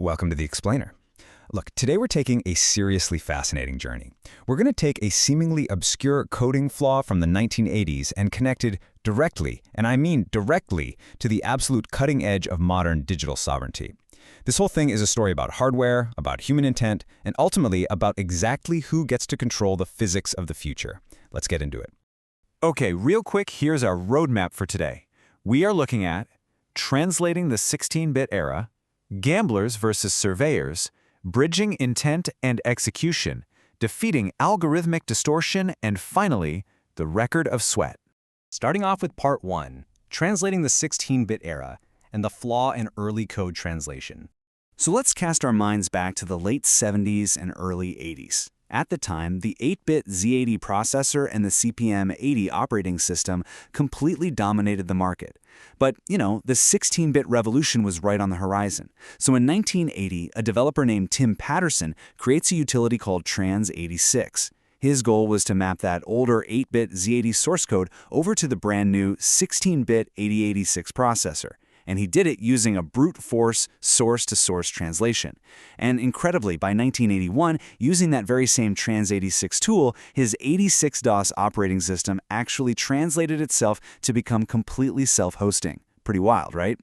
Welcome to The Explainer. Look, today we're taking a seriously fascinating journey. We're going to take a seemingly obscure coding flaw from the 1980s and connect it directly, and I mean directly, to the absolute cutting edge of modern digital sovereignty. This whole thing is a story about hardware, about human intent, and ultimately about exactly who gets to control the physics of the future. Let's get into it. Okay, real quick, here's our roadmap for today. We are looking at translating the 16-bit era, gamblers versus surveyors, bridging intent and execution, defeating algorithmic distortion, and finally, the record of sweat. Starting off with Part 1, translating the 16-bit era and the flaw in early code translation. So let's cast our minds back to the late 70s and early 80s. At the time, the 8-bit Z80 processor and the CPM80 operating system completely dominated the market. But, the 16-bit revolution was right on the horizon. So in 1980, a developer named Tim Patterson creates a utility called Trans86. His goal was to map that older 8-bit Z80 source code over to the brand new 16-bit 8086 processor. And he did it using a brute force source-to-source translation. And incredibly, by 1981, using that very same Trans86 tool, his 86-DOS operating system actually translated itself to become completely self-hosting. Pretty wild, right?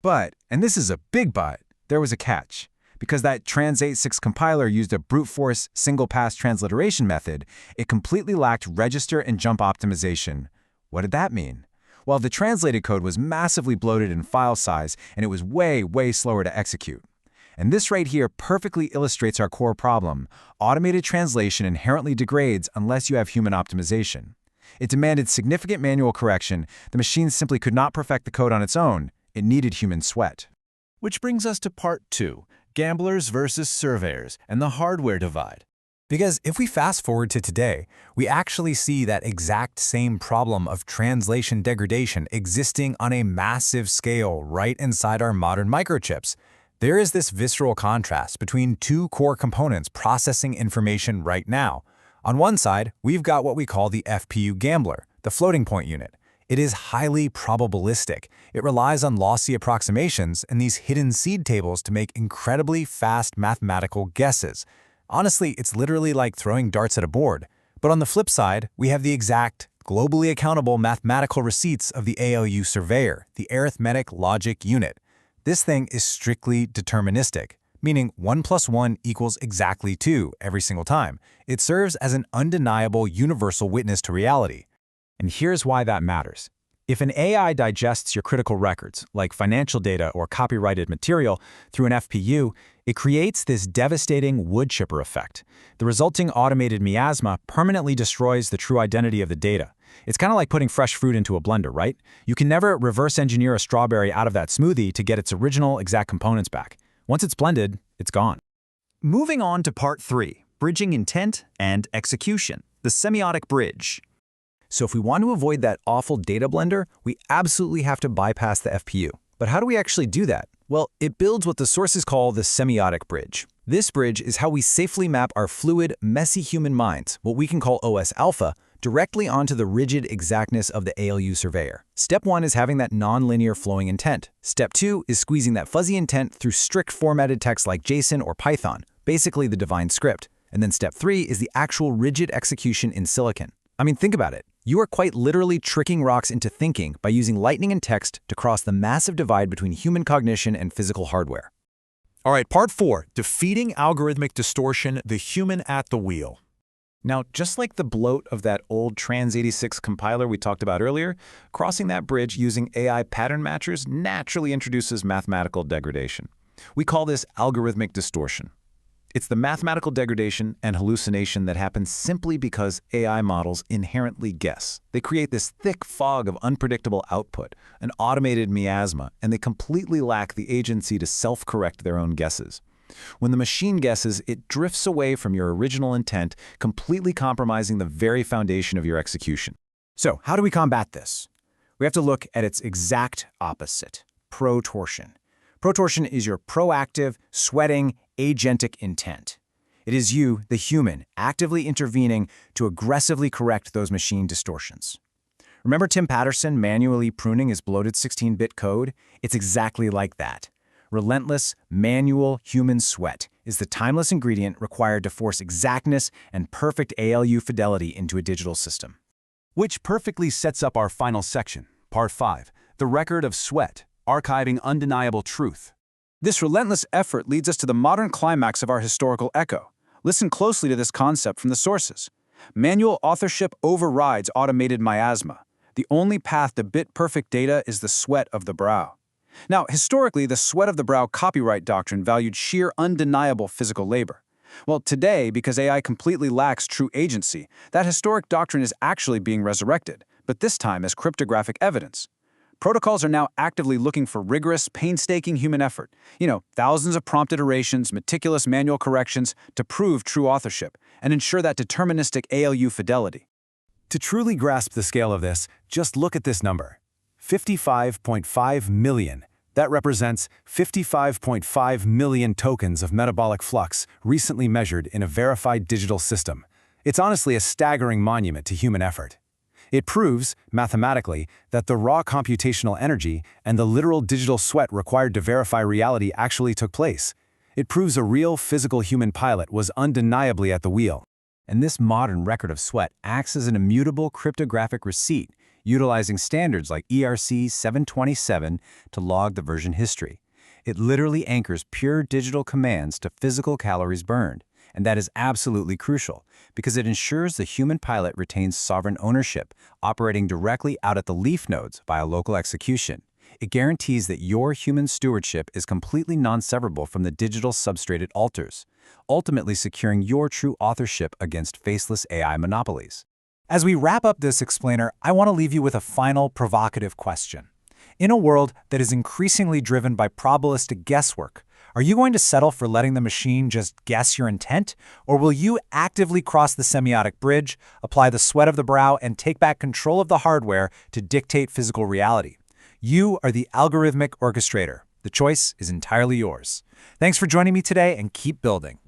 But, and this is a big but, there was a catch. Because that Trans86 compiler used a brute force single-pass transliteration method, it completely lacked register and jump optimization. What did that mean? Well, the translated code was massively bloated in file size, and it was way, way slower to execute. And this right here perfectly illustrates our core problem. Automated translation inherently degrades unless you have human optimization. It demanded significant manual correction. The machine simply could not perfect the code on its own. It needed human sweat. Which brings us to Part 2, gamblers versus surveyors and the hardware divide. Because if we fast forward to today, we actually see that exact same problem of translation degradation existing on a massive scale right inside our modern microchips. There is this visceral contrast between two core components processing information right now. On one side, we've got what we call the FPU gambler, the floating point unit. It is highly probabilistic. It relies on lossy approximations and these hidden seed tables to make incredibly fast mathematical guesses. Honestly, it's literally like throwing darts at a board. But on the flip side, we have the exact, globally accountable mathematical receipts of the ALU surveyor, the arithmetic logic unit. This thing is strictly deterministic, meaning 1 + 1 = exactly 2 every single time. It serves as an undeniable universal witness to reality. And here's why that matters. If an AI digests your critical records, like financial data or copyrighted material, through an FPU, it creates this devastating wood chipper effect. The resulting automated miasma permanently destroys the true identity of the data. It's kind of like putting fresh fruit into a blender, right? You can never reverse engineer a strawberry out of that smoothie to get its original exact components back. Once it's blended, it's gone. Moving on to Part 3, bridging intent and execution, the semiotic bridge. So if we want to avoid that awful data blender, we absolutely have to bypass the FPU. But how do we actually do that? Well, it builds what the sources call the semiotic bridge. This bridge is how we safely map our fluid, messy human minds, what we can call OS alpha, directly onto the rigid exactness of the ALU surveyor. Step 1 is having that nonlinear flowing intent. Step 2 is squeezing that fuzzy intent through strict formatted text like JSON or Python, basically the divine script. And then step 3 is the actual rigid execution in silicon. I mean, think about it. You are quite literally tricking rocks into thinking by using lightning and text to cross the massive divide between human cognition and physical hardware. All right, Part 4, defeating algorithmic distortion, the human at the wheel. Now, just like the bloat of that old Trans86 compiler we talked about earlier, crossing that bridge using AI pattern matchers naturally introduces mathematical degradation. We call this algorithmic distortion. It's the mathematical degradation and hallucination that happens simply because AI models inherently guess. They create this thick fog of unpredictable output, an automated miasma, and they completely lack the agency to self-correct their own guesses. When the machine guesses, it drifts away from your original intent, completely compromising the very foundation of your execution. So how do we combat this? We have to look at its exact opposite, protortion. Protortion is your proactive, sweating, agentic intent. It is you, the human, actively intervening to aggressively correct those machine distortions. Remember Tim Patterson manually pruning his bloated 16-bit code? It's exactly like that. Relentless, manual human sweat is the timeless ingredient required to force exactness and perfect ALU fidelity into a digital system. Which perfectly sets up our final section, Part 5, the record of sweat, archiving undeniable truth. This relentless effort leads us to the modern climax of our historical echo. Listen closely to this concept from the sources. Manual authorship overrides automated miasma. The only path to bit-perfect data is the sweat of the brow. Now, historically, the sweat of the brow copyright doctrine valued sheer, undeniable physical labor. Well, today, because AI completely lacks true agency, that historic doctrine is actually being resurrected, but this time as cryptographic evidence. Protocols are now actively looking for rigorous, painstaking human effort. Thousands of prompt iterations, meticulous manual corrections to prove true authorship and ensure that deterministic ALU fidelity. To truly grasp the scale of this, just look at this number. 55.5 million. That represents 55.5 million tokens of metabolic flux recently measured in a verified digital system. It's honestly a staggering monument to human effort. It proves, mathematically, that the raw computational energy and the literal digital sweat required to verify reality actually took place. It proves a real physical human pilot was undeniably at the wheel. And this modern record of sweat acts as an immutable cryptographic receipt, utilizing standards like ERC 727 to log the version history. It literally anchors pure digital commands to physical calories burned. And that is absolutely crucial, because it ensures the human pilot retains sovereign ownership, operating directly out at the leaf nodes via local execution. It guarantees that your human stewardship is completely non-severable from the digital substrate it alters, ultimately securing your true authorship against faceless AI monopolies. As we wrap up this explainer, I want to leave you with a final provocative question. In a world that is increasingly driven by probabilistic guesswork, are you going to settle for letting the machine just guess your intent? Or will you actively cross the semiotic bridge, apply the sweat of the brow, and take back control of the hardware to dictate physical reality? You are the algorithmic orchestrator. The choice is entirely yours. Thanks for joining me today, and keep building.